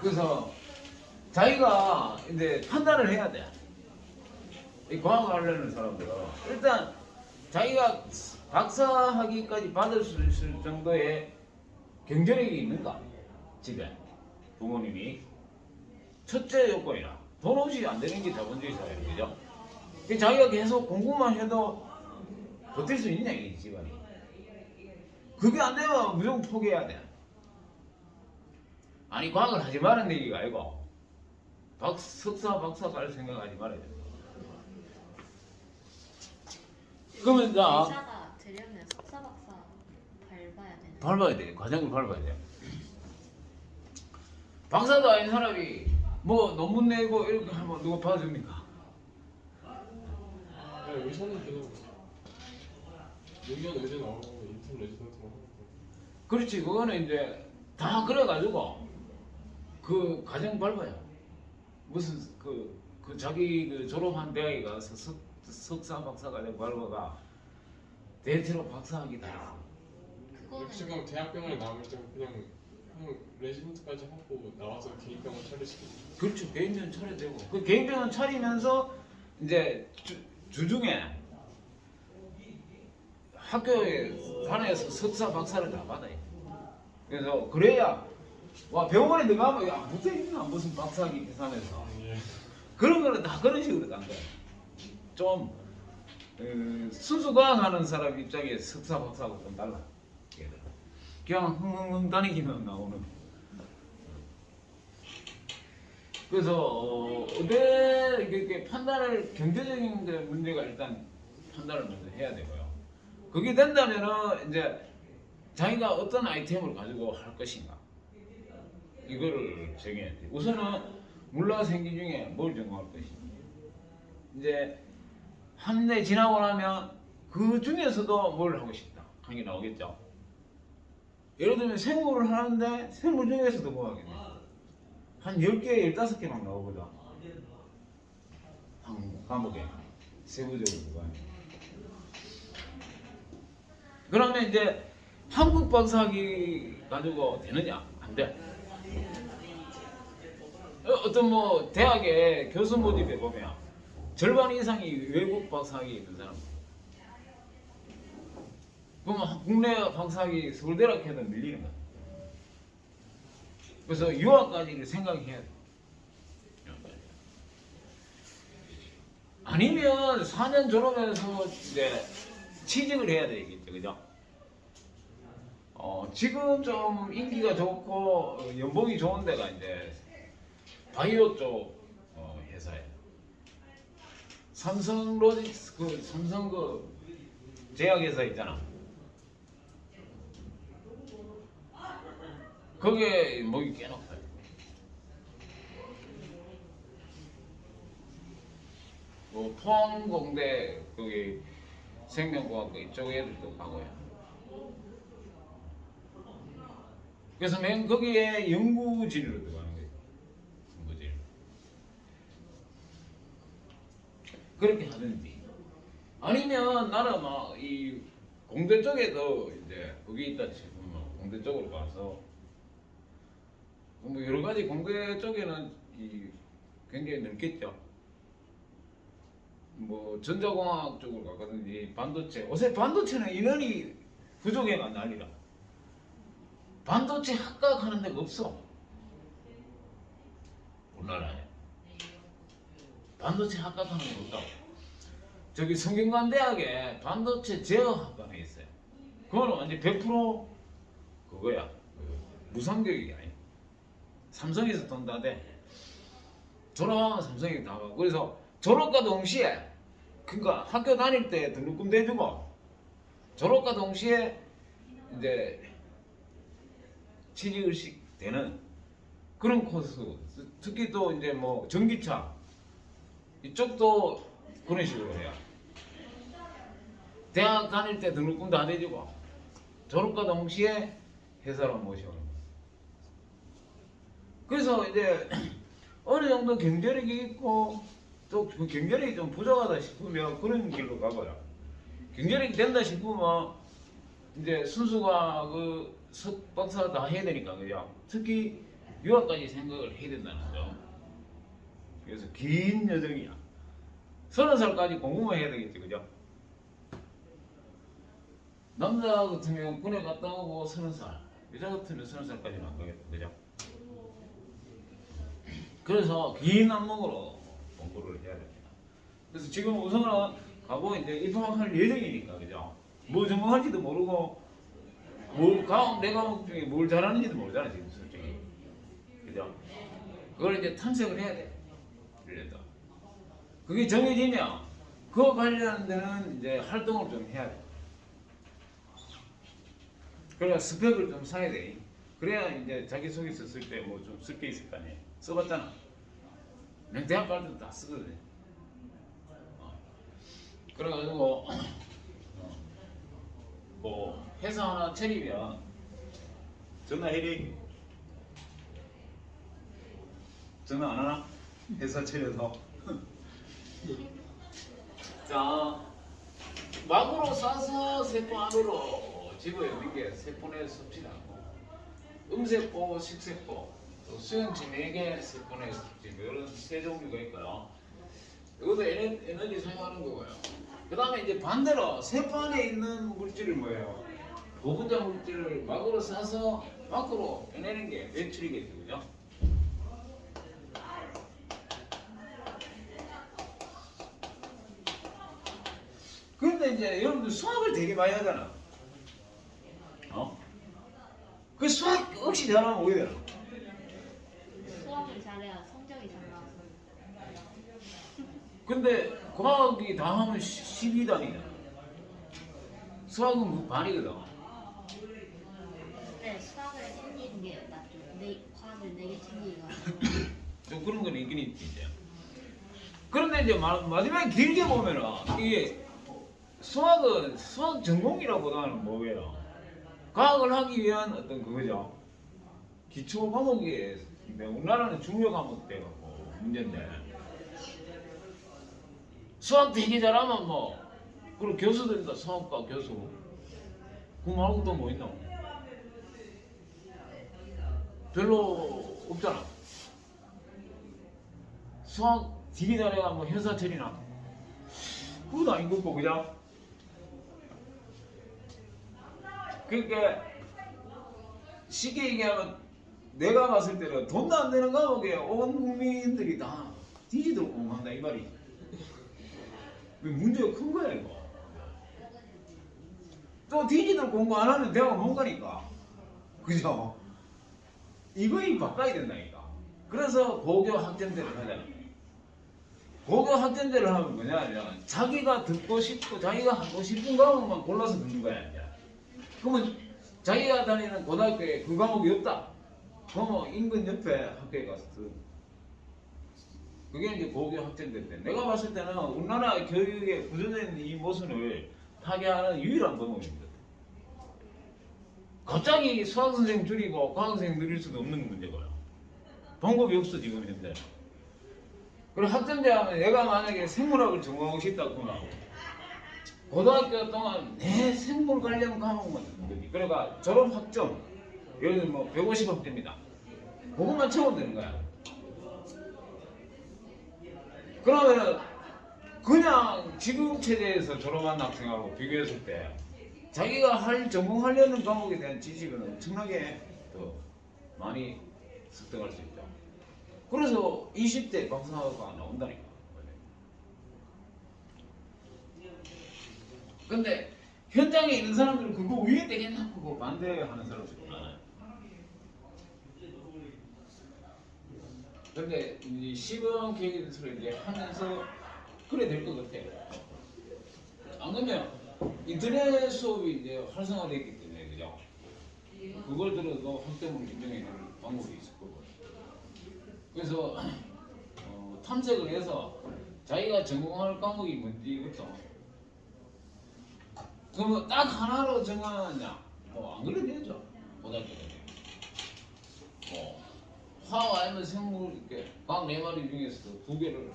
그래서 자기가 이제 판단을 해야 돼. 이 과학을 하려는 사람들은 일단 자기가 박사학위까지 받을 수 있을 정도의 경제력이 있는가 집에 부모님이 첫째 요건이라 돈 없이 안 되는 게 자본주의 사회는 그죠? 자기가 계속 공부만 해도 버틸 수 있냐 이 집안이. 그게 안 되면 무조건 포기해야 돼. 아니 과학을 하지 말라는 얘기가 아니고 석사 박사 갈 생각하지 말아야 돼. 그러면 자 의사가 되려면 석사 박사 밟아야 되는. 밟아야 돼. 과정을 밟아야 돼. 박사도 아닌 사람이 뭐 논문 내고 이렇게 하면 누가 봐줍니까? 네, 의사는 그냥 의견 의대 나오고 인턴 레지던트 하고. 그렇지. 그거는 이제 다 그래가지고 그 과정 밟아요. 무슨 그 자기 그 졸업한 대학에 가서 석사 박사 과정 밟아가 대체로 박사학위 다 했어. 그거는 지금 대학병원에 나올 때 그냥 레지던트까지 하고 나와서 개인병원 차리시고. 그렇죠. 개인병원 차려야 되고 그 개인병원 차리면서 이제 주중에 학교에 산에서 석사 박사를 다 받아요. 그래서 그래야 와 병원에 들어가면 야 붙어있나 무슨 박사학위 계산해서 예. 그런 거는 다 그런 식으로 간 거야. 좀 순수 과학하는 사람 입장에 석사 박사하고 좀 달라. 얘들은. 그냥 흥흥흥 다니기만 나오는. 그래서 의대 이렇게 판단을 경제적인 문제가 일단 판단을 먼저 해야 되고요. 그게 된다면은 이제 자기가 어떤 아이템을 가지고 할 것인가 이거를 정해야 돼. 우선은 물라생기 중에 뭘 전공할 것인가. 이제 한 해 지나고 나면 그 중에서도 뭘 하고 싶다 하는 게 나오겠죠. 예를 들면 생물을 하는데 생물 중에서도 뭐 하겠네. 한 10개, 15개만 나오거든. 한 과목에 세부적으로 누가 해. 그러면 이제 한국 박사학위 가지고 되느냐? 안 돼. 어떤 뭐 대학에 교수 모집에 보면 절반 이상이 외국 박사학위 있는 사람. 그러면 국내 박사학위 서울대라고 해도 밀리는 거야. 그래서 유학까지를 생각해야 돼. 아니면 4년 졸업해서 이제 취직을 해야 되겠죠, 그죠? 지금 좀 인기가 좋고 연봉이 좋은 데가 이제 바이오 쪽 회사에 삼성 로직스 삼성 제약회사 있잖아. 거기에 목이 꽤 높아요. 뭐 포항공대 거기 생명과학 이쪽 애들도 가고요. 그래서 맨 거기에 연구진으로 들어가는 거예요. 연구진. 그렇게 하든지. 아니면 나는 막 이 공대 쪽에도 이제 거기 있다 치면 공대 쪽으로 가서 뭐 여러 가지 공대 쪽에는 이 굉장히 넓겠죠. 뭐 전자공학 쪽으로 가든지 반도체. 요새 반도체는 인원이 부족해가 난리라. 반도체 학과하는 데가 없어. 우리나라에. 반도체 학과하는 데가 없다고. 저기 성균관대학에 반도체 제어학과가 있어요. 그거는 완전 100% 그거야. 무상교육이 아니야. 삼성에서 돈 다 돼. 졸업하면 삼성이 다 가고. 그래서 졸업과 동시에 그러니까 학교 다닐 때 등록금도 해주고 졸업과 동시에 이제 취직을 되는 그런 코스. 특히 또 이제 뭐 전기차 이쪽도 그런 식으로 해요. 대학 다닐 때 등록금 다 내주고 졸업과 동시에 회사로 모셔오는 거예요. 그래서 이제 어느 정도 경제력이 있고 또 그 경제력이 좀 부족하다 싶으면 그런 길로 가봐요. 경제력이 된다 싶으면 이제 순수가 그 석박사 다 해야 되니까 그죠. 특히 유학까지 생각을 해야 된다는 점. 그래서 긴 여정이야. 30살까지 공부만 해야 되겠지, 그죠? 남자 같은 경우 군에 갔다 오고 30살, 여자 같으면 30살까지는 안 가겠다, 그죠? 그래서 긴 안목으로 공부를 해야 됩니다. 그래서 지금 우선은 가고 이제 입학할 예정이니까, 그죠? 뭐 전공할지도 모르고 내 과목 중에 뭘 잘하는지도 모르잖아, 지금 솔직히. 그죠? 그걸 이제 탐색을 해야 돼. 그래도. 그게 정해지면 그거 관련된 이제 활동을 좀 해야 돼. 그래야 스펙을 좀 사야 돼. 그래야 이제 자기소개서 쓸 때 뭐 좀 쓸 게 있을 거 아니야. 써봤잖아. 내 대학 갈 때도 다 쓰거든. 그래가지고 뭐 회사 하나 차리면 전화해리. 전화 안 하나? 회사 차려서. 자, 막으로 싸서 세포 안으로 집어넣는 게 세포내 섭취라고. 음세포, 식세포, 또 수용체 4개 세포내 섭취 이런 세 종류가 있고요. 이것도 에너지 사용하는 거고요. 그 다음에 이제 반대로 세포 안에 있는 물질을 뭐예요? 보분자 물질을 막으로 싸서 밖으로 빼내는 게 배출이겠죠, 그죠? 그런데 이제 여러분들 수학을 되게 많이 하잖아. 그 수학 혹시 잘하면 어떻게 되나? 수학을 잘해야 성적이 잘 나와서. 근데 과학이 다 하면 12단이잖아. 수학은 그 반이거든. 네, 수학을 챙기는 게 낫죠. 과학을 4개 챙기기가. 좀 그런 건 있긴 있지 이제. 그런데 이제 마지막에 길게 보면은 이게 수학은 수학 전공이라보다는 뭐예요? 과학을 하기 위한 어떤 그거죠. 기초 과목이 우리나라는 중요 과목 돼갖고 문제인데 수학 되게 잘하면 뭐 그리고 교수들도 수학과 교수 그거 말고 또 뭐 있나? 별로 없잖아. 수학 되게 잘해야 뭐 회사 처리나 그것도 아닌 거고 그죠? 그러니까 쉽게 얘기하면 내가 봤을 때는 돈도 안 되는 과목에 온 국민들이 다 뒤지도록 공부한다 이 말이. 문제가 큰 거야 이거. 또 뒤지도록 공부 안 하면 대학 못 가니까. 그죠? 이거이 바꿔야 된다니까. 그래서 고교 학점제를 하잖아. 고교 학점제를 하면 뭐냐면 자기가 듣고 싶고 자기가 하고 싶은 과목만 골라서 듣는 거야 이제. 그러면 자기가 다니는 고등학교에 그 과목이 없다. 그러면 인근 옆에 학교에 가서 그게 이제 고교 학점제인데 내가 봤을 때는 우리나라 교육의 구조된 이 모순을 타개하는 유일한 방법입니다. 갑자기 수학선생 줄이고 과학선생 늘릴 수도 없는 문제고요. 방법이 없어 지금 현재. 그리고 학점제 하면 내가 만약에 생물학을 전공하고 싶다 그러면 고등학교 동안 내 생물 관련 과목만 듣는 거지. 그러니까 졸업 학점 예를 들면 뭐 150학점이다. 그것만 채우면 되는 거야. 그러면은 그냥 지금 체제에서 졸업한 학생하고 비교했을 때 자기가 전공하려는 과목에 대한 지식은 엄청나게 더 많이 습득할 수 있죠. 그래서 20대 박사가 나온다니까. 근데 현장에 있는 사람들은 그거 왜 되겠나 그거 반대하는 사람들이 많아요. 근데 이 시범 계획을 이제 하면서 그래 될 것 같아요. 안 그러면 인터넷 수업이 이제 활성화됐기 때문에 그죠? 그걸 들어도 학점으로 인정해 줄 방법이 있을 거고. 그래서 탐색을 해서 자기가 전공할 과목이 뭔지부터 그러면 딱 하나로 정하냐? 안 그래도 되죠. 고등학교 때. 화학 아니면 생물 이렇게 과학 4마리 중에서 2개를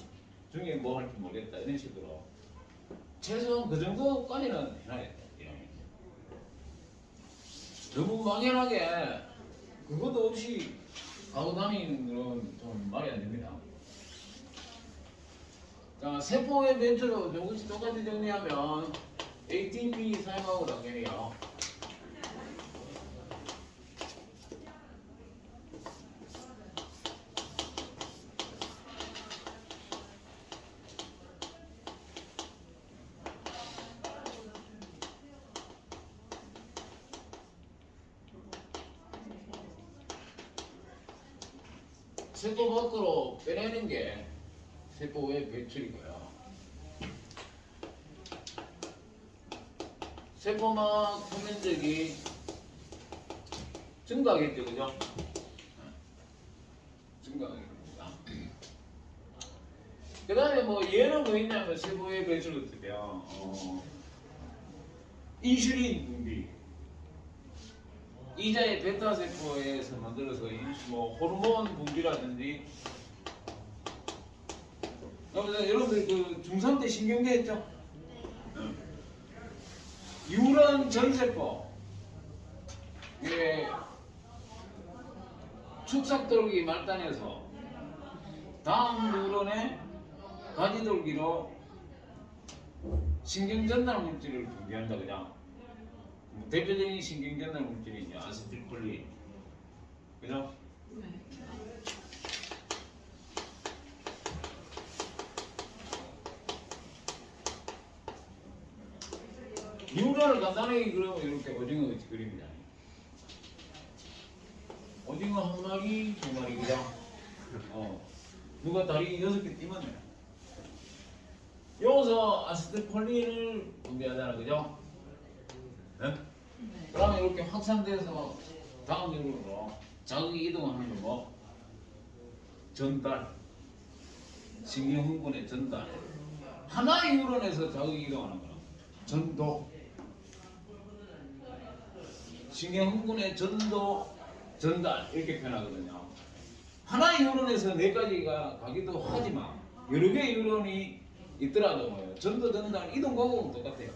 중에 뭐 할지 모르겠다 이런 식으로 최소한 그 정도까지는 해놔야 돼. 너무 막연하게 그것도 없이 하고 다니는 건 좀 말이 안 됩니다. 자, 세포의 멘트로 조금씩 똑같이 정리하면 ATP 사용하고 당연히요. 세포 밖으로 빼내는 게 세포의 배출이고요. 세포막 표면적이 증가하겠죠, 그죠? 증가하게 됩니다. 그 다음에 뭐 얘는 뭐 있냐면 세포의 배출 어떻게 해요? 인슐린 분비. 이자의 베타 세포에서 만들어서 뭐 호르몬 분비라든지. 여러분들 그 중3 때 신경계 했죠? 유런 전세포. 예, 축삭돌기 말단에서 다음 뉴런의 가지돌기로 신경전달 물질을 분비한다, 그냥. 대표적인 신경전달 물질이 이제 아세틸콜린, 그죠? 네. 뉴런을 간단하게 그리면 이렇게 오징어 같이 그립니다. 오징어 한 마리, 두 마리, 그죠? 누가 다리 6개 띄면 돼. 여기서 아세틸콜린을 분비하잖아, 그죠? 네? 네. 그러면 이렇게 확산돼서 다음 뉴런으로 자극이 이동하는 거 뭐? 전달. 신경흥분의 전달. 하나의 뉴런에서 자극이 이동하는 거는 전도. 신경흥분의 전도, 전달 이렇게 표현하거든요. 하나의 뉴런에서 네 가지가 가기도 하지만 여러 개의 뉴런이 있더라도 뭐예요? 전도, 전달, 이동 방법은 똑같아요.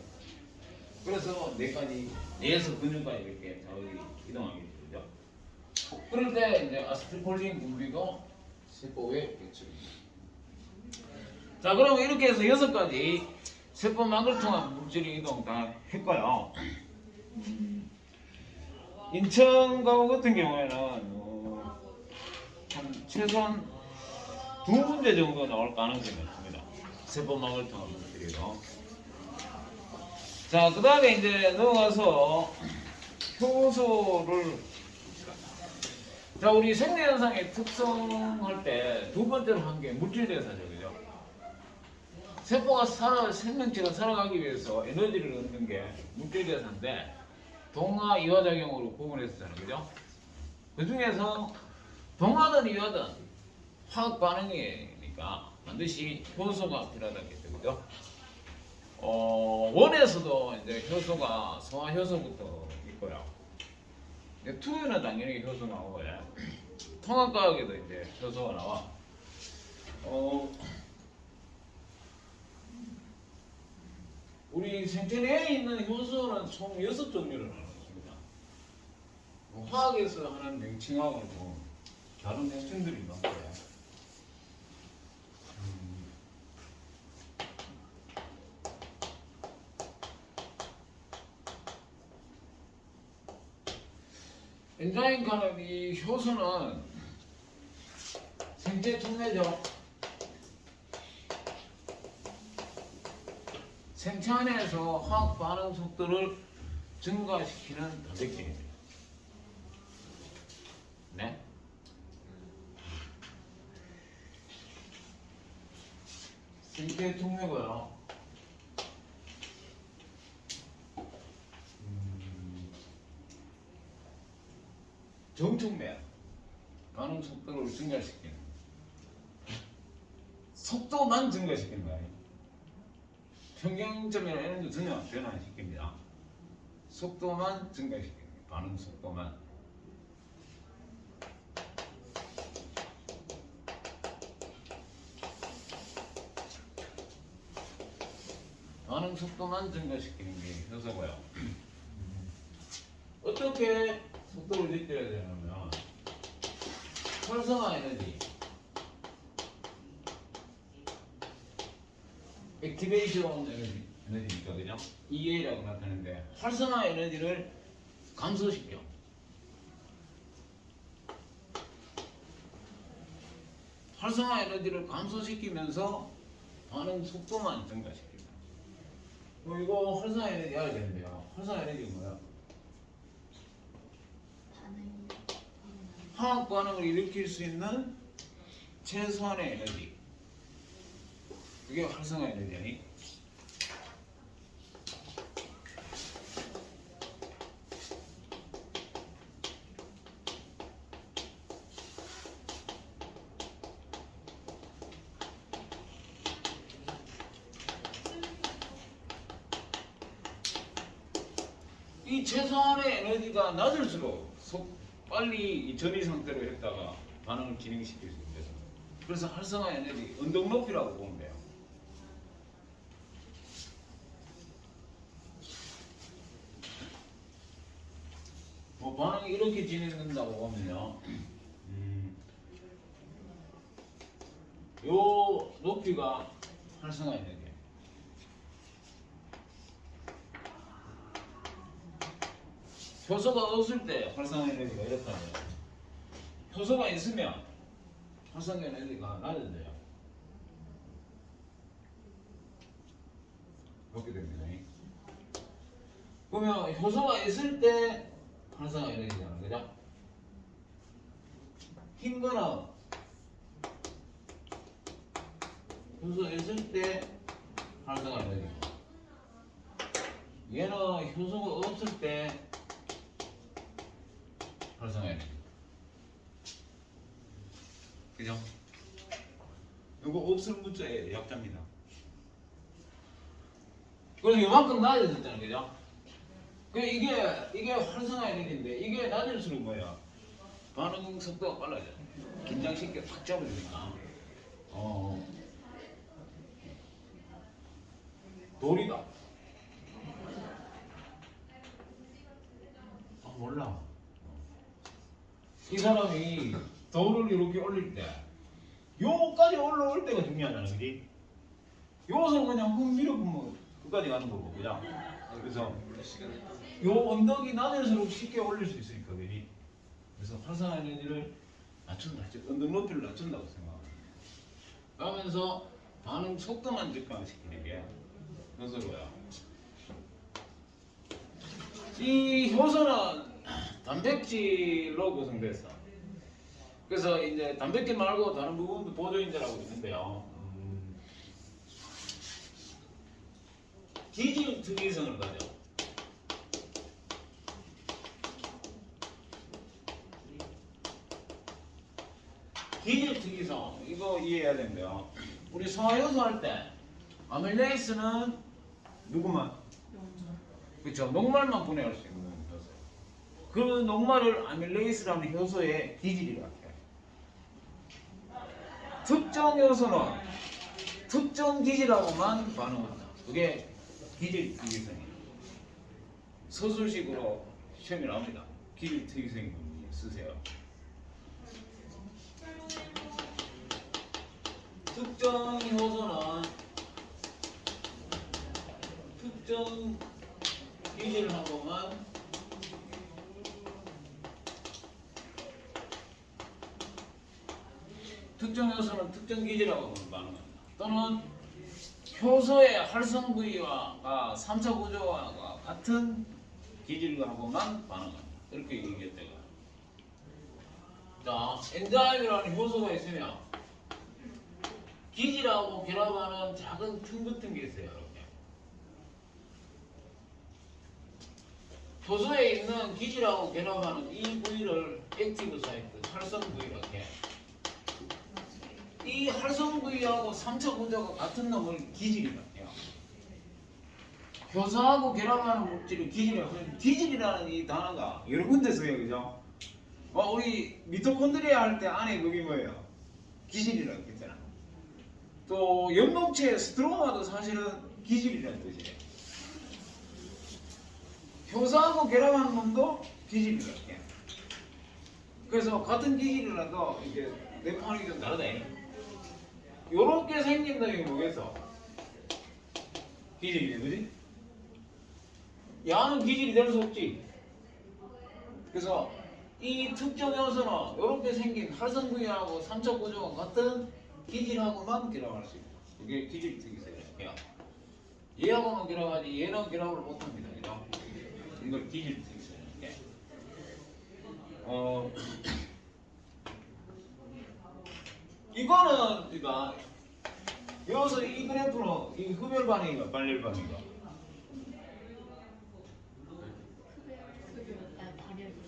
그래서 네 가지, 뇌에서 근육까지 이렇게 자극이 이동하게 되죠. 그럴 때 이제 아세틸콜린 분비도 세포의 배출입니다. 자, 그럼 이렇게 해서 6가지 세포막을 통한 물질이 이동 다 했고요. 인천과목 같은 경우에는 한 최소한 2문제 정도 나올 가능성이 있습니다. 세포막을 통한 물질이요. 자, 그 다음에 이제 넘어가서 효소를. 자, 우리 생리현상의 특성할 때 두 번째로 한 게 물질대사죠, 그죠? 세포가 생명체가 살아가기 위해서 에너지를 얻는 게 물질대사인데 동화 이화작용으로 구분했었잖아요, 그죠? 그 중에서 동화든 이화든 화학 반응이니까 반드시 효소가 필요하다겠죠, 그죠? 원에서도 이제 효소가 소화 효소부터 있고요. 투유는 당연히 효소 나오고요. 통합과학에도 이제 효소가 나와. 우리 생체 내에 있는 효소는 총 6종류를 나눴습니다. 화학에서 하는 명칭하고도 다른 명칭들이 많고요. 엔자임 간의 이 효소는 생체 촉매죠. 생체 안에서 화학 반응 속도를 증가시키는 단백질입니다. 네. 생체 촉매고요. 정촉매 반응 속도를 증가시키는, 속도만 증가시키는 거예요. 평경점이나 이런 거 전혀 변화 안 시킵니다. 속도만 증가시키는 거예요. 반응 속도만. 반응 속도만 증가시키는 게 효소고요. 어떻게 속도를 느껴야 되냐면 활성화 에너지, 액티베이션 에너지니까 그죠? EA라고 나타내는데 활성화 에너지를 감소시켜. 활성화 에너지를 감소시키면서 반응 속도만 증가시킵니다. 이거 활성화 에너지 알아야 되는데요. 활성화 에너지가 뭐야? 반응이 화학 반응을 일으킬 수 있는 최소한의 에너지. 그게 활성화 에너지 아니? 이 최소한의 에너지가 낮을수록 빨리 이 전이 상태로 했다가 반응을 진행시킬 수 있대요. 그래서 활성화 에너지 운동 높이라고 보면 돼요. 뭐 반응이 이렇게 진행된다고 보면요. 요 높이가 활성화 에너지. 효소가 없을 때 활성화 에너지가 이렇다면 효소가 있으면 활성화 에너지가 낮아져요. 그렇게 됩니다. 그러면 효소가 있을 때 활성화 에너지잖아, 그죠? 흰 거는 효소가 있을 때 활성화 에너지. 얘는 효소가 없을 때 활성화 에너지. 그죠? 이거 없을 문자의 약자입니다. 그래서 이만큼 낮아졌잖아요, 그죠? 이게 활성화 에너지인데 이게 낮을수록 뭐야? 반응 속도가 빨라져. 긴장시켜 탁 잡아주니까. 돌이다. 몰라. 이 사람이 돌을 이렇게 올릴 때 요까지 올라올 때가 중요하잖아, 그지? 요것을 그냥 훅 밀어보면 끝까지 가는 거고, 그죠? 그래서 요 언덕이 낮을수록 쉽게 올릴 수 있으니까, 그지? 그래서 활성화 에너지를 낮춘다, 즉 언덕 높이를 낮춘다고 생각합니다. 그러면서 반응 속도만 증가시키는 게 효소로야. 이 효소는 단백질로 구성됐어. 그래서 이제 단백질 말고 다른 부분도 보조인자라고 있는데요. 기질 특이성을 가져. 기질 특이성 이거 이해해야 되는데요. 우리 소화효소 할 때 아밀레이스는 누구만? 그렇죠. 녹말만 분해할 수 있는 효소. 그 녹말을 아밀레이스라는 효소의 기질이라고 해요. 특정 효소는 특정 기질하고만 반응한다. 그게 기질 특이성이에요. 서술식으로 시험이 나옵니다. 기질 특이성 쓰세요. 특정 효소는 특정 기질하고만 특정 효소는 특정 기질하고만 반응한다. 또는 효소의 활성 부위와 3차 구조와 같은 기질하고만 반응한다. 이렇게 얘기했대요. 자, 엔자임이라는 효소가 있으면 기질하고 결합하는 작은 틈 같은 게 있어요. 이렇게. 효소에 있는 기질하고 결합하는 이 부위를 액티브 사이트, 활성 부위라고 해. 이 활성 부위하고 3차 구조가 같은 놈을 기질이라고 해요. 효소하고 결합하는 물질을 기질이라고 해요. 기질이라는 이 단어가 여러 군데 써요, 그죠? 우리 미토콘드리아 할 때 안에 그게 뭐예요? 기질이라고 했잖아. 또 연목체 스트로마도 사실은 기질이라는 뜻이에요. 효소하고 결합하는 놈도 기질이라고 해요. 그래서 같은 기질이라도 이게 내 반응이 좀 다르다. 요렇게 생긴다는 게 뭐겠어? 기질이네, 그지? 야는 기질이 될 수 없지. 그래서 이 특정 요소는 이렇게 생긴 활성구이하고 삼척 구조가 같은 기질하고만 결합할 수 있다. 이게 기질 특이성이에요. 얘하고만 결합하지 얘는 결합을 못합니다. 그죠? 이걸 기질 특이성이에요. 이거는 그러니까 여기서 이 그래프는 이 흡열 반응인가 발열 반응인가?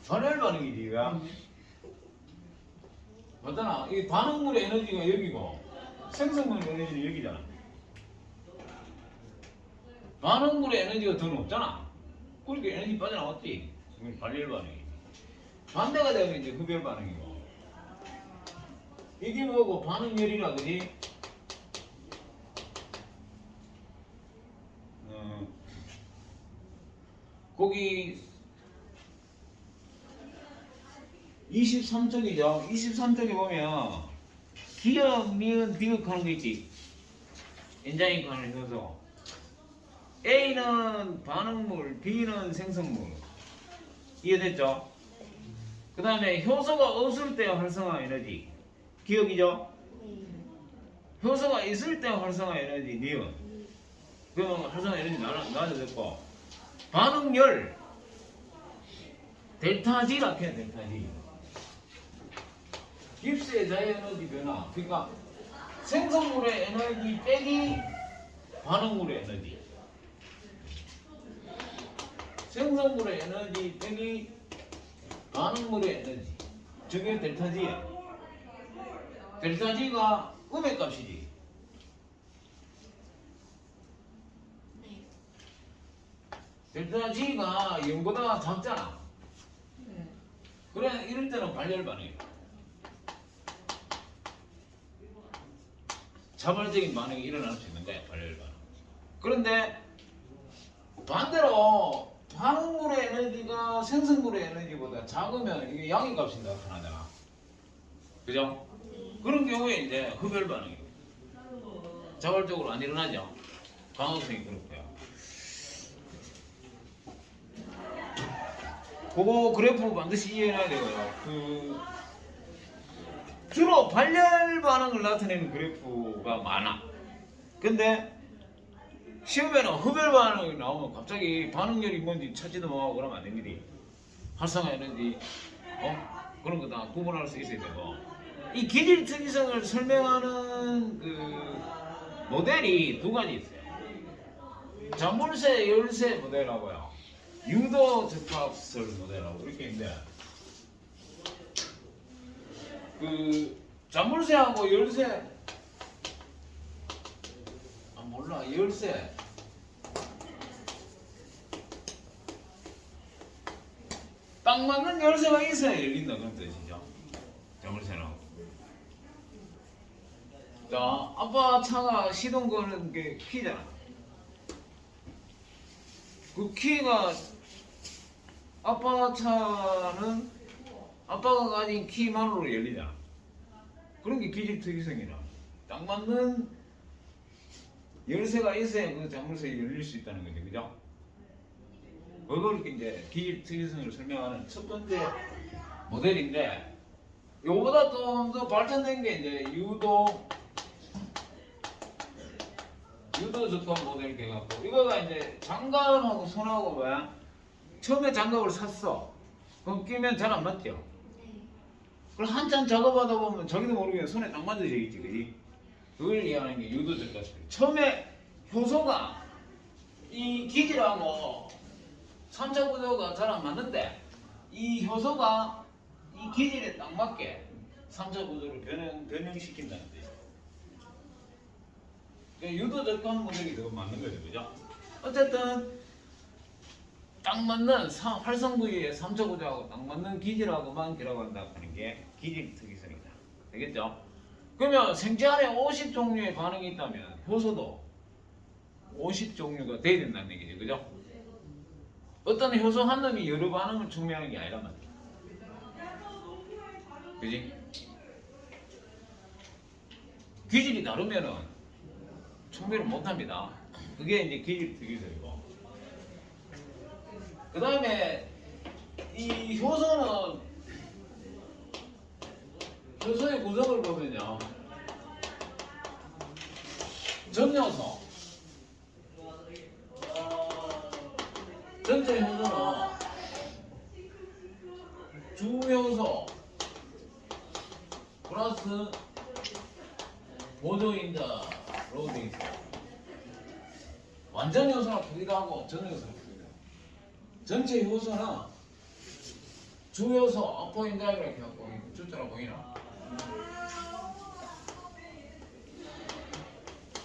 발열 반응이지, 왜? 맞잖아. 이 반응물의 에너지가 여기고 생성물의 에너지는 여기잖아. 반응물의 에너지가 더 높잖아. 그러니까 에너지 빠져나왔지. 이건 발열 반응이. 반대가 되면 이제 흡열 반응이고. 이게 뭐고 반응열이라 그지? 거기 23쪽이죠. 23쪽에 보면 기억, 니은, 비극하는 거 있지. 엔자임 관을 넣어서 A는 반응물, B는 생성물. 이해됐죠? 그 다음에 효소가 없을 때 활성화 에너지 기억이죠? 효소가 있을 때 활성화 에너지 니은. 그러면 활성화 에너지 나눠졌고 반응열 델타 G라 해. 델타 G. 깁스의 자유에너지 변화. 그러니까 생성물의 에너지 빼기 반응물의 에너지. 생성물의 에너지 빼기 반응물의 에너지. 저게 델타 G야. 델타 G가 음의 값이지. 네. 델타 G가 0보다 작잖아. 그래 이럴 때는 발열 반응이야. 자발적인 반응이 일어날 수 있는 거야, 발열 반응. 그런데 반대로 반응물의 에너지가 생성물의 에너지보다 작으면 이게 양의 값이 나타나잖아. 그죠? 그런 경우에 이제 흡열 반응이에요. 자발적으로 안 일어나죠. 광합성이 그렇고요. 그거 그래프 반드시 이해해야 되고요. 주로 발열 반응을 나타내는 그래프가 많아. 근데 시험에는 흡열 반응이 나오면 갑자기 반응열이 뭔지 찾지도 못하고 그러면 안 됩니다. 활성화 에너지 그런 거 다 구분할 수 있어야 되고 이 기질 특이성을 설명하는 그 모델이 두 가지 있어요. 자물쇠 열쇠 모델하고요. 유도 적합설 모델하고 이렇게 있는데 그 자물쇠하고 열쇠 몰라 열쇠 딱 맞는 열쇠가 있어야 열린다 그런 뜻이죠. 자물쇠는 자 아빠 차가 시동 거는 게 키잖아. 그 키가 아빠 차는 아빠가 가진 키만으로 열리잖아. 그런 게 기질 특이성이라. 딱 맞는 열쇠가 있어야 그 자물쇠가 열릴 수 있다는 거죠, 그죠? 그걸 이제 기질 특이성을 설명하는 첫 번째 모델인데, 요보다 좀 더 발전된 게 이제 유도 적합 모델 돼갖고, 이거가 이제 장갑하고 손하고 뭐야? 처음에 장갑을 샀어. 그럼 끼면 잘 안 맞죠? 그럼 한참 작업하다 보면 자기도 모르게 손에 딱 맞아져 있지, 그지? 그걸 이해하는 게 유도적 같습니다. 처음에 효소가 이 기질하고 3차 구조가 잘 안 맞는데 이 효소가 이 기질에 딱 맞게 3차 구조를 변형시킨다는 뜻이에요. 그러니까 유도적합 모델이 더 맞는 거죠, 그죠? 어쨌든 딱 맞는 활성 부위의 3차 구조하고 딱 맞는 기질하고만 결합한다 하는 게 기질 특이성이다. 되겠죠? 그러면 생체 안에 50종류의 반응이 있다면 효소도 50종류가 돼야 된다는 얘기죠. 그죠? 어떤 효소 한 놈이 여러 반응을 증명하는 게 아니란 말이에요. 그지? 기질이 다르면은 청매를 못합니다. 그게 이제 기질 특이성이고. 그 다음에 이 효소는 효소의 구성을 보면요, 전효소, 전체 효소는 주효소 플러스 보조인자로 되어 있어요. 완전 효소는 크기도 하고 전 효소는 크기도 하고. 전체 효소는 주효소 아포인자 이렇게 하고 숫자로 보이나?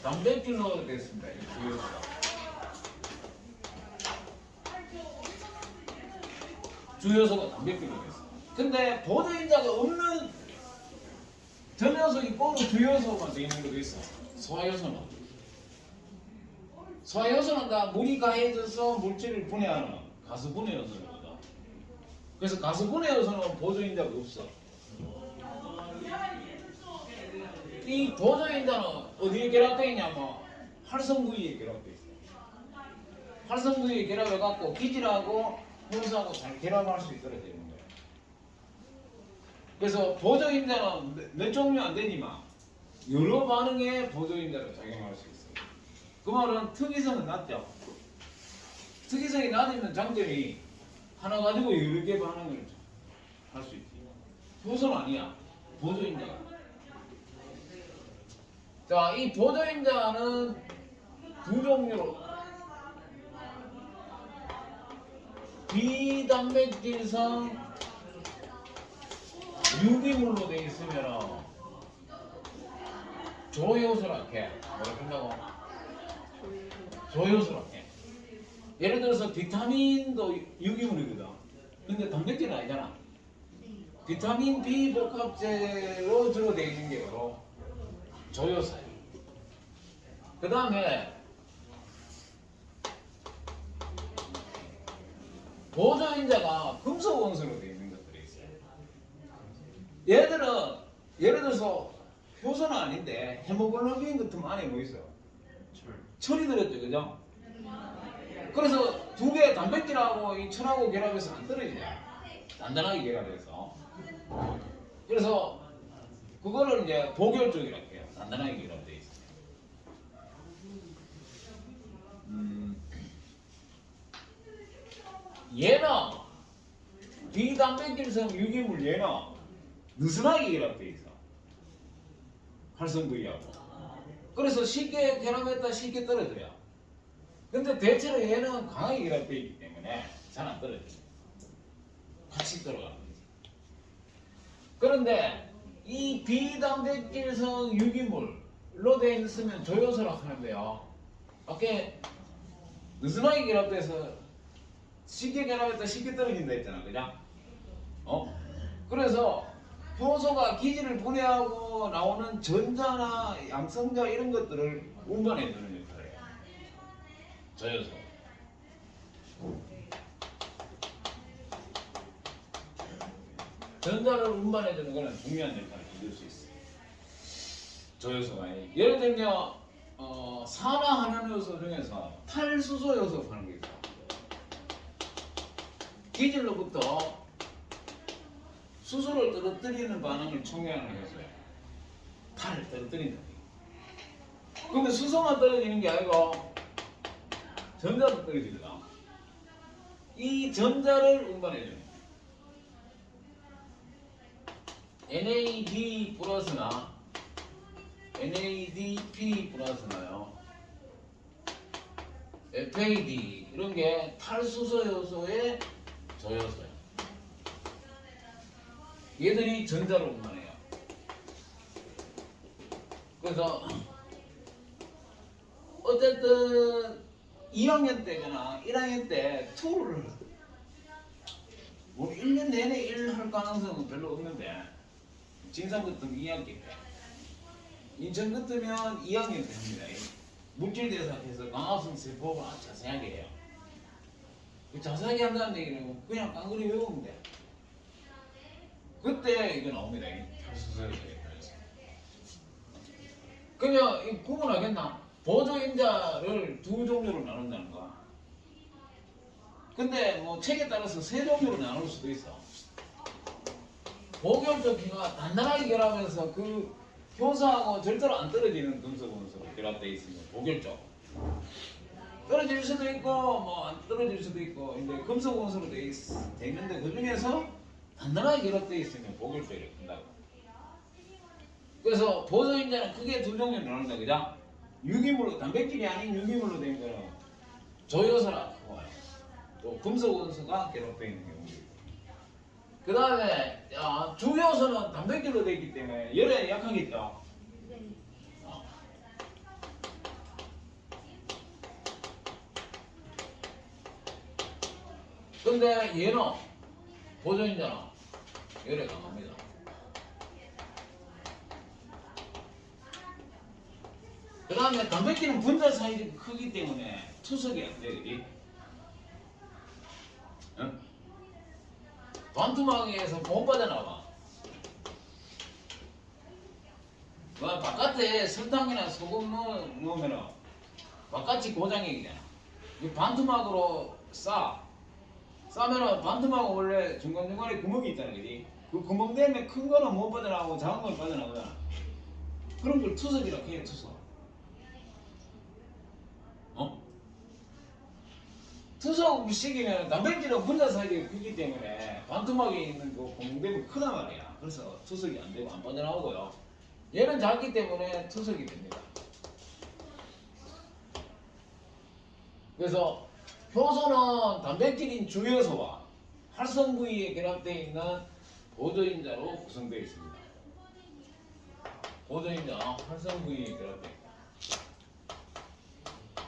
단백질로 됐습니다. 이 주효소가. 주효소가 단백질로 됐어. 근데 보조인자가 없는 전효소 이꼬로 주효소만 되어 있는 것도 있어. 소화효소는. 소화효소는 다 물이 가해져서 물질을 분해하는 가스분해 요소입니다. 그래서 가스분해 요소는 보조인자가 없어. 이 보조인자는 어디에 결합되어 있냐면 활성 부위에 결합되어 있어. 활성 부위에 결합해갖고 기질하고 효소하고 잘 결합할 수 있도록 되는 거예요. 그래서 보조인자는 몇 종류 안 되지만 여러 반응에 보조인자로 작용할 수 있어요. 그 말은 특이성은 낮죠. 특이성이 낮으면 장점이 하나 가지고 여러 개 반응을 할 수 있지. 효소는 아니야. 보조인자가. 자, 이 보조인자는 두 종류로 비단백질성 유기물로 되어 있으면 조효소라고 해. 뭐라 그런다고? 조효소라고 해. 예를 들어서 비타민도 유기물이거든. 근데 단백질은 아니잖아. 비타민 B 복합제로 주로 되어 있는 게 바로 조효소예요. 그 다음에 보조인자가 금속 원소로 되어 있는 것들이 있어요. 얘들은 예를 들어서 효소는 아닌데 헤모글로빈 같은 안에 뭐 있어? 철이 들었죠, 그죠? 그래서 두 개 단백질하고 이 철하고 결합해서 안 떨어지냐? 단단하게 결합해서. 그래서 그거를 이제 보결적이라고 해요. 단단하게 결합되어 있어요. 얘는 비단백질성 유기물 얘는 느슨하게 결합되어 있어. 활성 부위하고. 그래서 쉽게 결합했다 쉽게 떨어져요. 근데 대체로 얘는 강하게 결합되어 있기 때문에 잘 안 떨어져요. 같이 들어가는 거지. 그런데 이 비단백질성 유기물로 되어 있으면 조효소라고 하는데요. 이렇게 느슨하게 결합돼서 쉽게 결합했다 쉽게 떨어진다 했잖아, 그죠? 그래서 효소가 기질을 분해하고 나오는 전자나 양성자 이런 것들을 운반해주는 역할을 해요. 조효소. 전자를 운반해주는 것은 중요한 역할을 해줄 수 있어요. 조효소가. 예를 들면 산화하는 요소 중에서 탈수소 요소라고 하는 게 있어요. 기질로부터 수소를 떨어뜨리는 반응을 촉매하는 요소예요. 탈을 떨어뜨린다. 근데 수소만 떨어지는 게 아니고 전자도 떨어지거든. 이 전자를 운반해줘요. NAD 플러스나 NADP 플러스나요, FAD 이런 게 탈수소 요소의 조효소예요. 얘들이 전자를 운반해요. 그래서 어쨌든 2학년 때거나 1학년 때 투를 뭐 1년 내내 일 할 가능성은 별로 없는데 진상 같으면 2학기 때, 인천 같으면 2학년 때 합니다. 물질대사해서 강화성 세포를 아주 자세하게 해요. 자세하게 한다는 얘기는 그냥 깡그리 외우면 돼. 그때 이거 나옵니다. 이 탈수세. 그러면 이 구분하겠나? 보조인자를 두 종류로 나눈다는 거야. 근데 뭐 책에 따라서 세 종류로 나눌 수도 있어. 보결적 기가 단단하게 결합해서 그 효소하고 절대로 안 떨어지는 금속 원소로 결합되어 있으면 보결적. 떨어질 수도 있고 뭐 안 떨어질 수도 있고 이제 금속 원소로 돼 있는데 그 중에서 단단하게 결합되어 있으면 보결적이라고 한다고. 그래서 보조인자는 크게 두 종류로 나눈다, 그죠? 유기물로 단백질이 아닌 유기물로 된 거는 조효소라 하고 또 금속 원소가 결합되어 있는 경우. 그 다음에 주요소는 단백질로 되어 있기 때문에 열에 약하겠죠. 네. 근데 얘는 보조인자는 열에 강합니다. 그 다음에 단백질은 분자 사이즈가 크기 때문에 투석이 안 돼, 그지? 응? 반투막에서 못 빠져나와. 바깥에 설탕이나 소금 넣으면 바깥이 고장이잖아. 이 반투막으로 싸면은 반투막은 원래 중간중간에 구멍이 있잖아, 그지? 그 구멍 때문에 큰 거는 못 빠져나오고 작은 건 빠져나오잖아. 그런 걸 투석이라고 해요, 투석. 투석식이면 단백질은 분자 사이즈가 크기 때문에 반투막에 있는 그 공동되면 크단 말이야. 그래서 투석이 안 되고 안 빠져나오고요. 얘는 작기 때문에 투석이 됩니다. 그래서 효소는 단백질인 주요소와 활성 부위에 결합되어 있는 보조인자로 구성되어 있습니다. 보조인자 활성 부위에 결합되어 있다.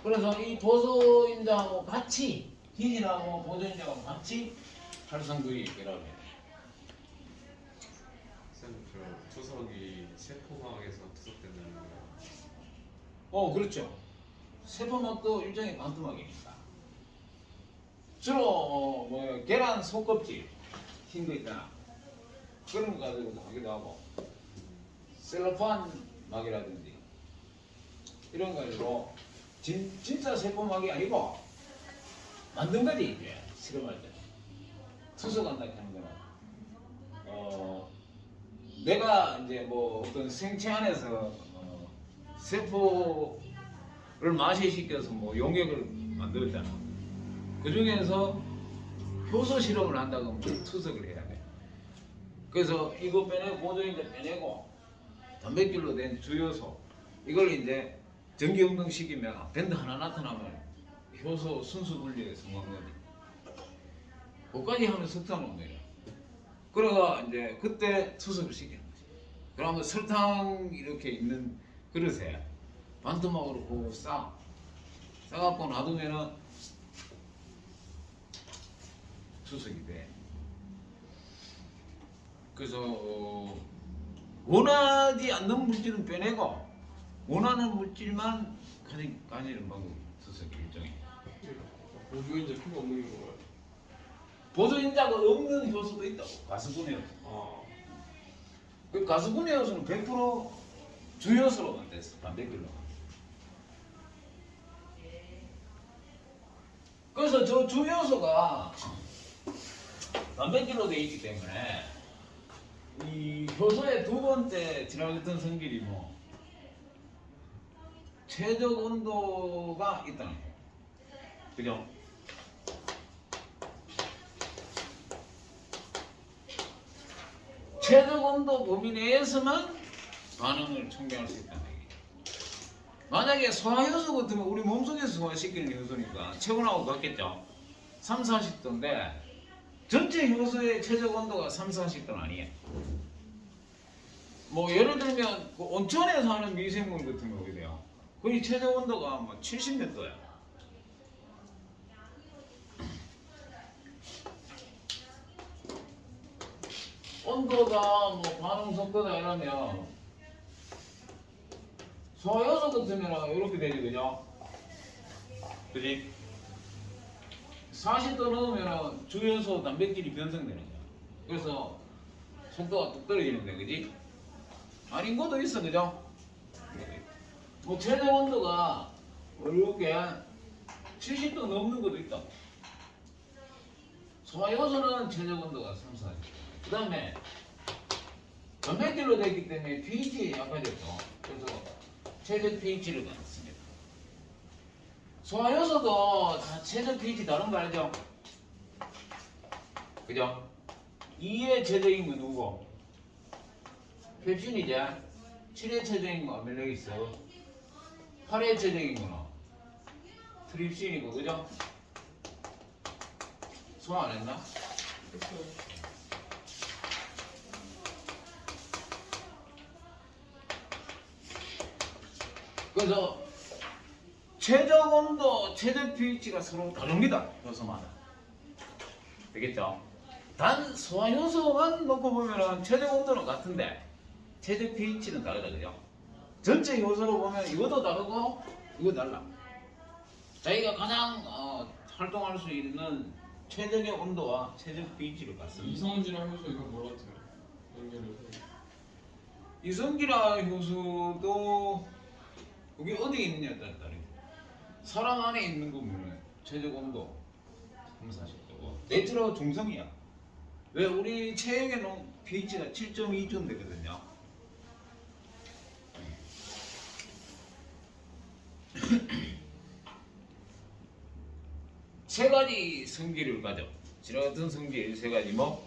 그래서 이 보조인자하고 같이 기질하고 보조인자하고 같이 활성 부위에 결합해요. 쌤, 그 투석이 세포막에서 투석된다는 거예요? 그렇죠. 세포막도 일종의 반투막이니까. 주로 계란 속껍질 흰 거 있잖아. 그런 거 가지고 하기도 하고 셀로판 막이라든지 이런 거 가지고 진짜 세포막이 아니고 만든 거지 이제 실험할 때 투석한다 하는 거는 내가 이제 뭐 어떤 생체 안에서 세포를 마시시켜서 뭐 용액을 만들었잖아. 그 중에서 효소 실험을 한다고 하면 투석을 해야 돼. 그래서 이거 빼내고 보조인자 빼내고 단백질로 된 주요소 이걸 이제 전기 운동시키면 밴드 하나 나타나면 효소 순수 분리에 성공한 거지. 그까지 하면 석탄 운동이야. 그래가 이제 그때 투석을 시키는 거지. 그러면 설탕 이렇게 있는 그릇에 반토막으로 고 싸갖고 놔두면은 투석이 돼. 그래서 원하지 않는 물질은 빼내고 원하는 물질만 가지는 방법이 투석이 일종의. 보조인자 필요 없는 거예요? 보조인자가 없는 효소도 있다고. 가스분해 효소. 아, 그 가스분해 효소는 100% 주효소로만 됐어. 단백질로. 그래서 저 주효소가 단백질로 되어 있기 때문에 이 효소의 두 번째 지나갔던 성질이 뭐 최적 온도가 있다는 거예요. 그죠? 최적 온도 범위 내에서만 반응을 촉진할 수 있다는 얘기예요. 만약에 소화효소 같으면 우리 몸속에서 소화시키는 효소니까 체온하고 같겠죠? 3, 40도인데 전체 효소의 최적 온도가 3, 40도는 아니에요. 뭐 예를 들면 그 온천에 사는 미생물 같은 거 보게 돼요. 거의 최저 온도가 뭐 70몇 도야. 온도가 뭐 반응 속도다 이러면 소화효소 같으면 이렇게 되지, 그죠? 그지? 40도 넣으면 주효소 단백질이 변성되는 거야. 그래서 속도가 뚝 떨어지는데, 그지? 아닌 것도 있어, 그죠? 뭐 최저 온도가 이렇게 70도 넘는 것도 있다. 소화효소는 최저 온도가 3, 40. 그 다음에 단백질로 되어 있기 때문에 pH 약해졌죠. 그래서 최저 pH를 갖습니다. 소화효소도 다 최저 pH 다른 거 알죠? 그죠? 2의 최저인 거 누구고? 펩신이지. 7의 최저인 거 아밀레이스. 8의 최저인 거는 트립신이고, 그죠? 소화 안 했나? 그래서 최저 온도, 최저 pH가 서로 다릅니다. 효소마다. 되겠죠? 단 소화효소만 놓고 보면은 최저 온도는 같은데 최저 pH는 다르다, 그죠? 전체 효소로 보면 이것도 다르고 이거 달라. 자기가 가장 활동할 수 있는 최적의 온도와 최저 pH를 갖습니다. 이성질환 효소 이거 뭐라 같아요? 연결해서. 이성기라 효소도 그게 어디에 있느냐에 따라 사람 안에 있는 거면 최적 온도 3, 40도고 내추럴 중성이야. 왜 우리 체액의 pH가 7.2쯤 되거든요. 세 가지 성질을 가져. 지난 같은 성질 세 가지 뭐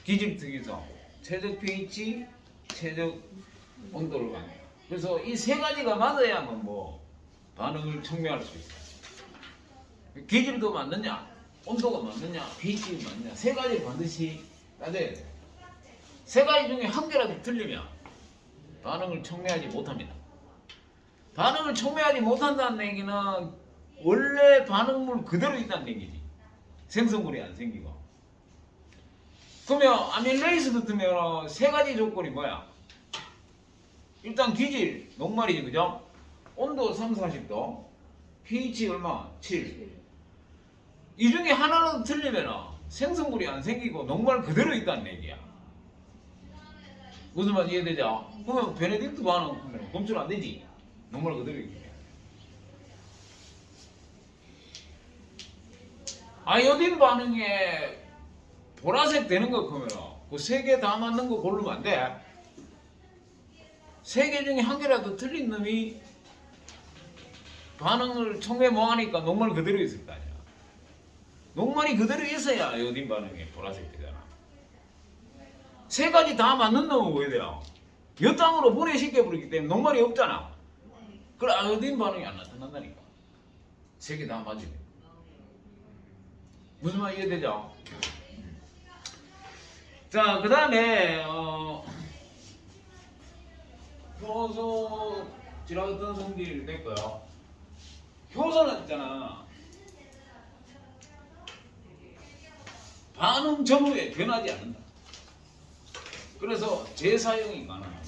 기질특이성, 최적 pH, 최적 온도를 갖는. 그래서 이 세 가지가 맞아야만 뭐 반응을 촉매할 수 있어. 기질도 맞느냐, 온도가 맞느냐, pH가 맞느냐, 세 가지 반드시 따져야 돼. 세 가지 중에 한 개라도 틀리면 반응을 촉매하지 못합니다. 반응을 촉매하지 못한다는 얘기는 원래 반응물 그대로 있다는 얘기지. 생성물이 안 생기고. 그러면 아밀레이스 같으면 세 가지 조건이 뭐야? 일단 기질, 녹말이지, 그죠? 온도 3, 40도, pH 얼마? 7. 이 중에 하나라도 틀리면 생성물이 안 생기고 녹말 그대로 있다는 얘기야. 무슨 말 이해되죠? 그러면 베네딕트 반응 검출 안 되지. 녹말 그대로 있기. 아이오딘 반응에 보라색 되는 거 보면 그 세 개 다 맞는 거 고르면 안 돼. 세 개 중에 한 개라도 틀린 놈이 반응을 촉매 뭐 하니까 녹말 그대로 있을 거 아니야. 녹말이 그대로 있어야 아이오딘 반응에 보라색 되잖아. 세 가지 다 맞는 놈은 뭐 해야 돼요? 몇 땅으로 분해시켜 버리기 때문에 녹말이 없잖아. 그래 아이오딘 반응이 안 나타난다니까. 세 개 다 맞으면. 무슨 말 이해되죠? 자, 그 다음에 효소 지라던 성질 됐고요. 효소는 있잖아. 반응 전후에 변하지 않는다. 그래서 재사용이 가능합니다.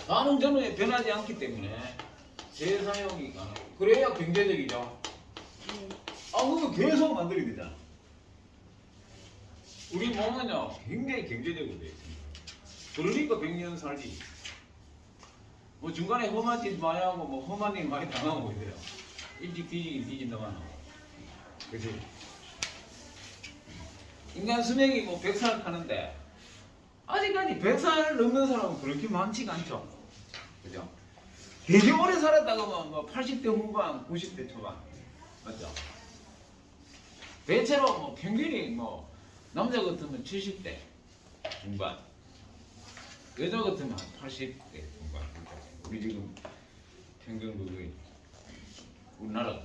반응 전후에 변하지 않기 때문에 재사용이 가능합니다. 그래야 경제적이죠. 그거 계속 만들게 되잖아. 우리 몸은요 굉장히 경제적으로 돼 있습니다. 그러니까 100년 살지. 뭐 중간에 험한 짓 많이 하고 뭐 험한 일 많이 당하고 이래요. 일찍 뒤진다만. 그치? 인간 수명이 뭐 100살 하는데 아직까지 100살 넘는 사람은 그렇게 많지가 않죠. 그죠? 되게 오래 살았다고 뭐 80대 후반, 90대 초반. 맞죠? 대체로 뭐 평균이 뭐 남자 같으면 70대 중반, 여자 같으면 한 80대 중반. 우리 지금 평균 그게 우리나라.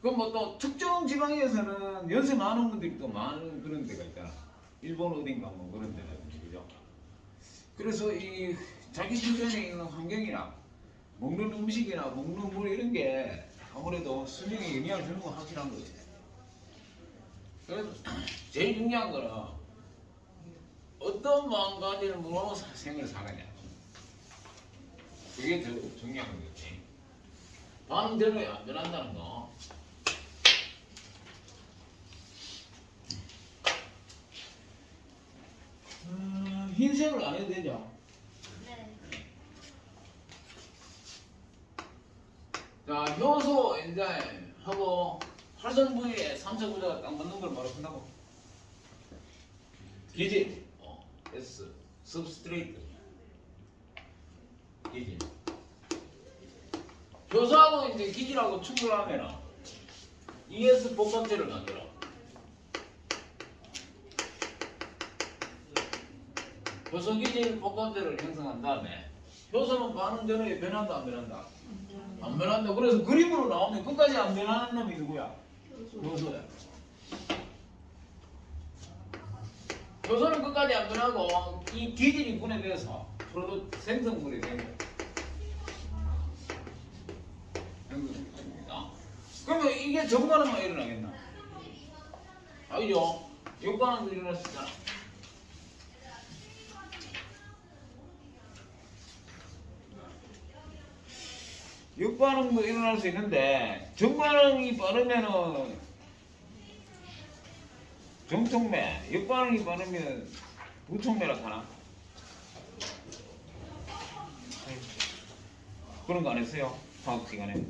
그럼 뭐 또 특정 지방에서는 연세 많은 분들이 또 많은 그런 데가 있잖아. 일본 어딘가 뭐 그런 데라든지, 그죠? 그래서 이 자기 주변에 있는 환경이나 먹는 음식이나 먹는 물 이런 게 아무래도 수명에 영향을 주는 건 확실한 거지. 그래서 제일 중요한 거는 어떤 마음가짐으로 생을 사느냐. 그게 더 중요한 거지. 반응 전후에 안 변한다는 거. 흰색을 안 해도 되죠? 네. 자, 효소 엔자임하고 활성 부위에 3차 구조가 딱 맞는 걸 바로 한다고. 기질, S, substrate, 기질. 효소하고 이제 기질하고 충돌하면은 ES 복합체를 만들어. 효소 기질 복합체를 형성한 다음에 효소는 반응 전후에 변한다 안 변한다? 안 변한다. 그래서 그림으로 나오면 끝까지 안 변하는 놈이 누구야? 효소야. 효소는 끝까지 안 변하고 이 기질이 분해돼서 프로덕트 생성물이 된 거야. 생성물이 됩니다. 그러면 이게 정반응만 일어나겠나? 아니죠. 역반응도 일어날 수 있잖아. 역반응도 일어날 수 있는데 정반응이 빠르면은 정촉매, 역반응이 빠르면 부촉매라 하나? 그런 거 안 했어요? 화학 시간에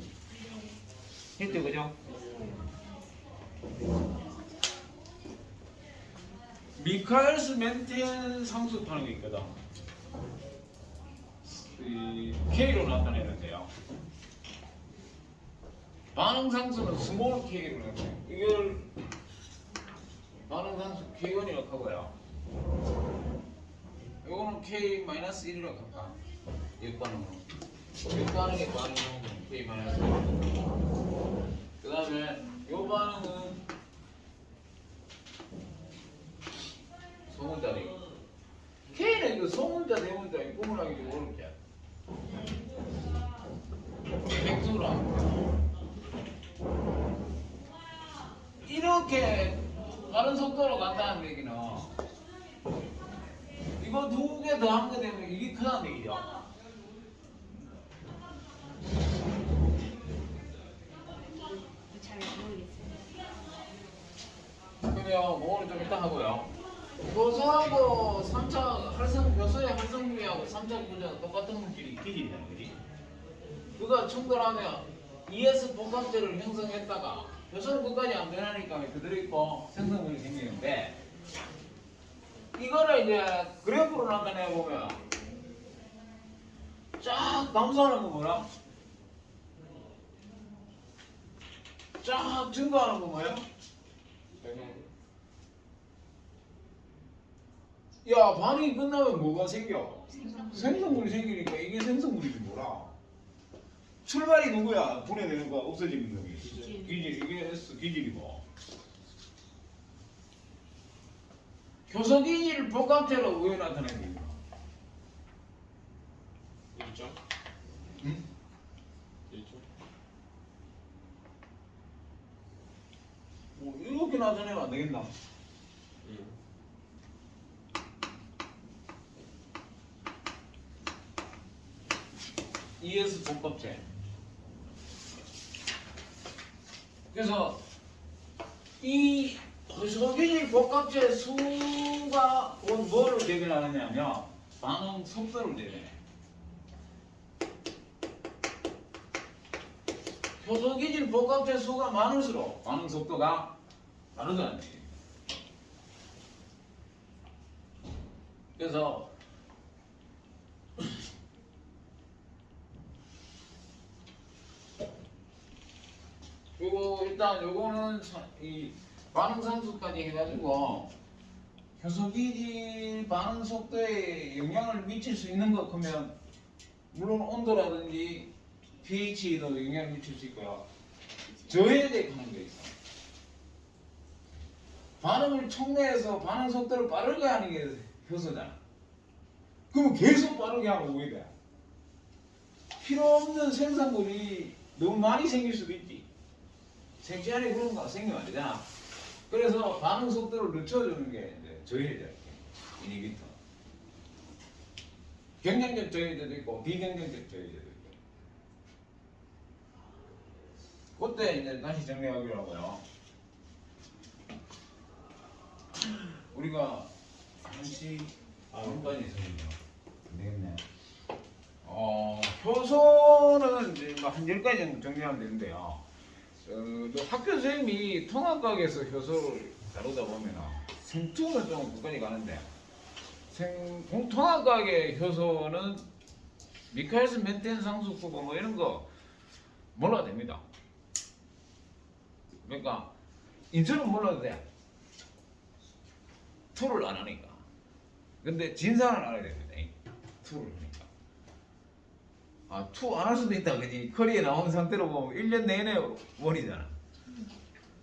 했죠, 그죠? 미카엘스 멘텐 상수라는 게 있거든. 이 K로 나타내는데요. 반응 상수는 스몰 K로 나타내요. 이걸 반응 상수 K1이라고 하고요. 이거는 K-1이라고 할까? 역반응으로. 역반응의 반응 상수는 K-1. 그 다음에 이 반응은 소문자리. K는 이거 소문자, 대문자 구분하기 좀 어렵게. 백수로 합니다. 이렇게 빠른 속도로 간다는 얘기는 이거 두 개 더 한 거 되면 이게 크다는 얘기죠. 잘 모르겠어요. 그러면 그거는 좀 이따 하고요. 효소하고 3차 효소의 활성비하고 3차 구조는 똑같은 물질이 기질이라는 거지. 그가 충돌하면 ES 복합체를 형성했다가 효소는 끝까지 안 변하니까 그대로 있고 생성물이 생기는데 이거를 이제 그래프로 나타내 보면 쫙 감소하는 거 뭐야? 쫙 증가하는 거 뭐야? 야, 반응이 끝나면 뭐가 생겨? 생성물이 생기니까 이게 생성물이지 뭐라. 출발이 누구야? 분해되는 거 없어지는 놈이. 기질. 이게 S 기질이고. 효소 기질 복합체로 왜 나타내는 거야? 일정? 응? 일정? 뭐 이렇게 나타내면 안 되겠나? 응. ES 복합체. 그래서 이 효소기질 복합체 수가 뭐를 대변하느냐면 반응 속도를 대변해. 효소기질 복합체 수가 많을수록 반응 속도가 다르다는 얘기예요. 그래서 요거 일단 요거는 이 반응 상수까지 해가지고 효소기질 반응 속도에 영향을 미칠 수 있는 것 그러면 물론 온도라든지 pH에도 영향을 미칠 수 있고요. 저해제 하는 게 있어. 반응을 촉매해서 반응 속도를 빠르게 하는 게 효소잖아. 그러면 계속 빠르게 하면 왜 돼? 필요 없는 생산물이 너무 많이 생길 수도 있지. 생체 안에 그런 거 생기면 안 되잖아. 그래서 반응 속도를 늦춰주는 게 이제 저해제, 이니비터. 경쟁적 저해제도 있고 비경쟁적 저해제도 있고. 그때 이제 다시 정리하기로 하고요. 우리가 1시 반까지 있었네요. 안 되겠네. 효소는 이제 한 10가지 정도 정리하면 되는데요. 또 학교 선생님이 통합과학에서 효소를 다루다 보면 생투는 좀 끝까지 가는데 통합과학의 효소는 미카엘슨 멘텐 상수포고 뭐 이런 거 몰라도 됩니다. 그러니까 인수는 몰라도 돼. 투를 안 하니까. 근데 진사는 알아야 됩니다. 투를 하니까. 투 안 할 수도 있다. 그지? 커리에 나온 상태로 보면 1년 내내 원이잖아.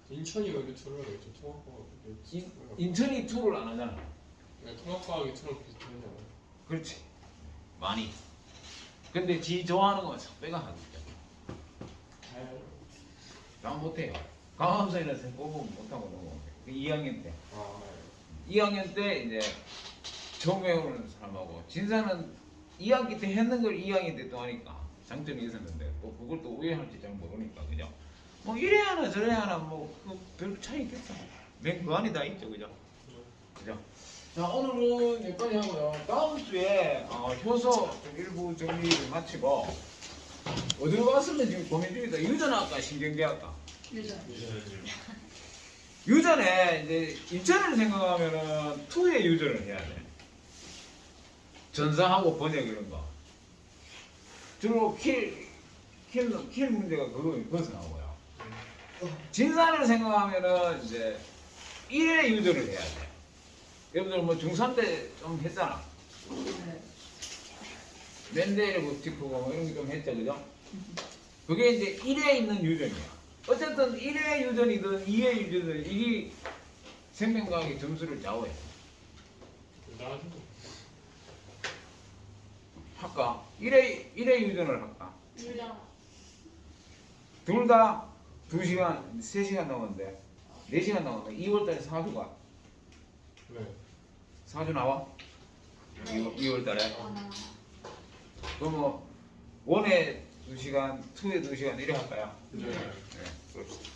인천이 왜 이렇게 투를 하겠죠? 통합과학 인천이 투를 안 하잖아. 통합과학이 투랑 비슷하잖아요. 그렇지. 많이. 근데 지 좋아하는 건 삭배가 하겠죠. 나 못해요. 강함선이나 뽑으면 못하고 넘어오고. 2학년 때. 2학년 때 이제 처음 배우는 사람하고 진사는 2학기 때 했는 걸 2학년 때 또 하니까 장점이 있었는데 또 그걸 또 우회할지 잘 모르니까 그죠? 뭐 이래 하나 저래 하나 뭐별 차이 있겠어. 맨 그 안에 다 있죠, 그죠? 그죠? 자 오늘은 여기까지 하고요. 다음 주에 효소 좀 일부 정리를 마치고 어디로 갔으면 지금 고민 중이다. 유전학과 신경계학과. 유전에 이제 인천을 생각하면은 투의 유전을 해야 돼. 전사하고 번역 이런 거. 주로 킬 문제가 거기서 나오고요. 진산을 생각하면은 이제 1의 유전을 해야 돼. 여러분들 뭐 중3 때 좀 했잖아. 멘델레보티크고 뭐 이런 거 좀 했죠, 그죠? 그게 이제 1에 있는 유전이야. 어쨌든 1의 유전이든 2의 유전이든 이게 생명과학의 점수를 좌우해. 할까? 1의 유전을 할까? 둘 다 2시간, 3시간 나오는데 4시간 나오는데 2월달에 4주가 네. 4주 나와? 2월달에? 그럼 뭐 1에 2시간, 2에 2시간 이래 할까요? 네. 그렇습니다.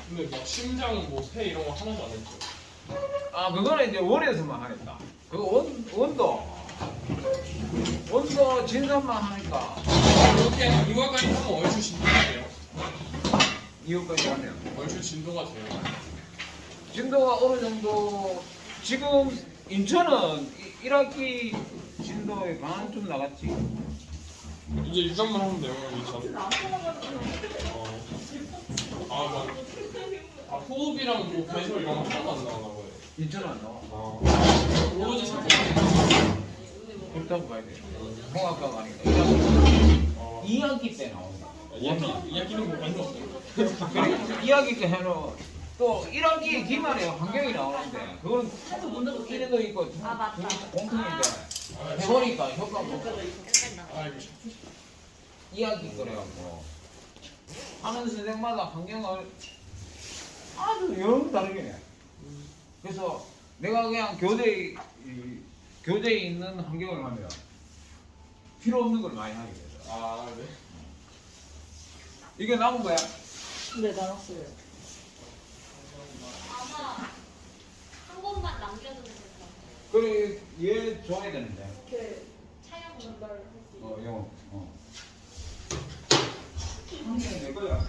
근데 막 심장 뭐 폐 이런 거 하나도 안 했죠. 그거는 이제 원에서만 하니까. 그 원도 진산만 하니까 이렇게 2월까지 하면 얼추 진도가 돼요. 2월까지 하네요. 얼추 진도가 돼요. 진도가 어느 정도 지금 인천은 1학기 진도에 반쯤 나갔지. 이제 유전만 하면 돼요, 유전. 호흡이랑 뭐 배설 이런 거 하나도 안 나오나 봐요. 인천은 안 나와. 오로지 상태. 그렇다고 봐야 돼. 통합과가 아니까 2학기 때 나온다. 이야기는 뭐 관심 없어요. 그러니까 2학기 때 해놓은 또 1학기 기말에 환경이 나오는데 그거는 1에도 있고 맞다. 공통인데 해보니까 효과가 없어. 아이고. 2학기 거래갖고 하는 선생마다 환경을 아주 영 다르게 해. 그래서 내가 그냥 교대에 있는 환경을 하면 필요 없는 걸 많이 하게 되더라. 네. 이게 남은 거야? 네, 나눴어요. 아마 한 번만 남겨두면 될 것 같아요. 그래 얘 줘야 되는데. 차영 전달. 영어. 한 개는 내 거야.